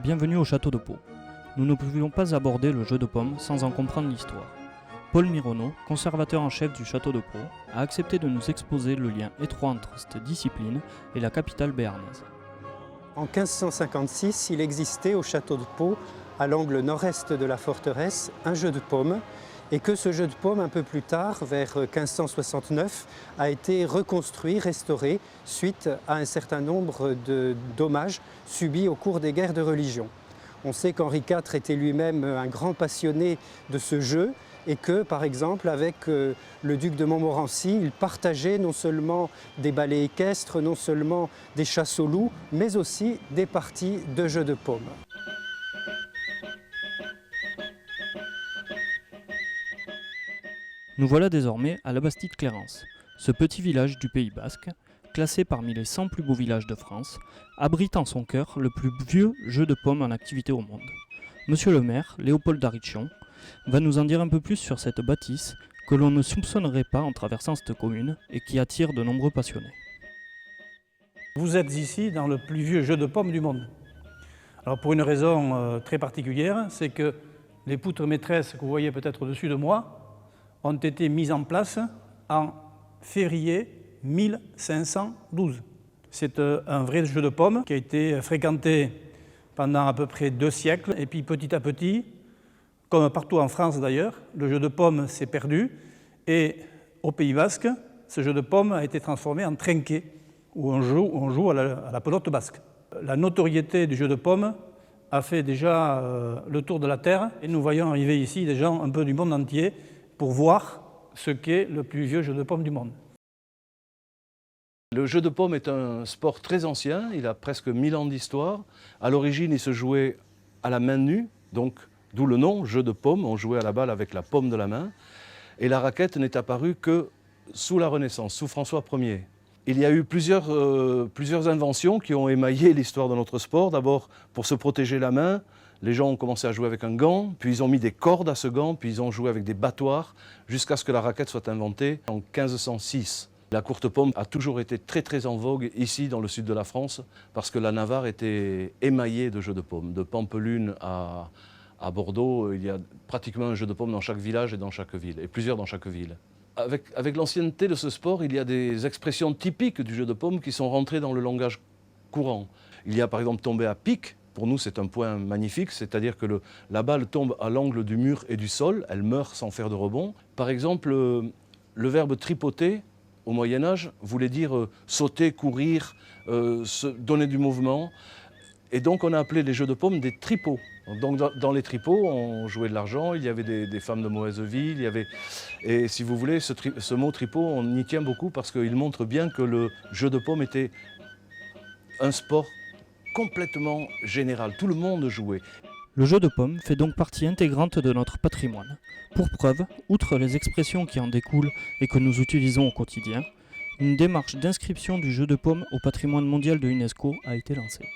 Bienvenue au château de Pau. Nous ne pouvions pas aborder le jeu de paume sans en comprendre l'histoire. Paul Mironneau, conservateur en chef du château de Pau, a accepté de nous exposer le lien étroit entre cette discipline et la capitale béarnaise. En 1556, il existait au château de Pau, à l'angle nord-est de la forteresse, un jeu de paume, et que ce jeu de paume, un peu plus tard, vers 1569, a été reconstruit, restauré, suite à un certain nombre de dommages subis au cours des guerres de religion. On sait qu'Henri IV était lui-même un grand passionné de ce jeu, et que, par exemple, avec le duc de Montmorency, il partageait non seulement des ballets équestres, non seulement des chasses aux loups, mais aussi des parties de jeux de paume. Nous voilà désormais à Labastide-Clérance, ce petit village du Pays Basque, classé parmi les 100 plus beaux villages de France, abrite en son cœur le plus vieux jeu de paume en activité au monde. Monsieur le maire, Léopold Darichon, va nous en dire un peu plus sur cette bâtisse que l'on ne soupçonnerait pas en traversant cette commune et qui attire de nombreux passionnés. Vous êtes ici dans le plus vieux jeu de paume du monde. Alors pour une raison très particulière, c'est que les poutres maîtresses que vous voyez peut-être au-dessus de moi ont été mises en place en février 1512. C'est un vrai jeu de paume qui a été fréquenté pendant à peu près 2 siècles. Et puis petit à petit, comme partout en France d'ailleurs, le jeu de paume s'est perdu. Et au Pays Basque, ce jeu de paume a été transformé en trinquet, où on joue à la pelote basque. La notoriété du jeu de paume a fait déjà le tour de la Terre. Et nous voyons arriver ici des gens un peu du monde entier pour voir ce qu'est le plus vieux jeu de paume du monde. Le jeu de paume est un sport très ancien, il a presque 1000 ans d'histoire. À l'origine, il se jouait à la main nue, donc d'où le nom, jeu de paume. On jouait à la balle avec la paume de la main. Et la raquette n'est apparue que sous la Renaissance, sous François Ier. Il y a eu plusieurs inventions qui ont émaillé l'histoire de notre sport. D'abord, pour se protéger la main, les gens ont commencé à jouer avec un gant, puis ils ont mis des cordes à ce gant, puis ils ont joué avec des battoirs, jusqu'à ce que la raquette soit inventée en 1506. La courte paume a toujours été très en vogue ici dans le sud de la France, parce que la Navarre était émaillée de jeux de paume. De Pampelune à Bordeaux, il y a pratiquement un jeu de paume dans chaque village et dans chaque ville, et plusieurs dans chaque ville. Avec l'ancienneté de ce sport, il y a des expressions typiques du jeu de paume qui sont rentrées dans le langage courant. Il y a par exemple tomber à pic. Pour nous, c'est un point magnifique, c'est-à-dire que la balle tombe à l'angle du mur et du sol, elle meurt sans faire de rebond. Par exemple, le verbe tripoter, au Moyen-Âge, voulait dire sauter, courir, donner du mouvement. Et donc, on a appelé les jeux de paume des tripots. Donc, dans les tripots, on jouait de l'argent, il y avait des femmes de mauvaise vie, et si vous voulez, ce mot tripot, on y tient beaucoup parce qu'il montre bien que le jeu de paume était un sport complètement général. Tout le monde jouait. Le jeu de paume fait donc partie intégrante de notre patrimoine. Pour preuve, outre les expressions qui en découlent et que nous utilisons au quotidien, une démarche d'inscription du jeu de paume au patrimoine mondial de l'UNESCO a été lancée.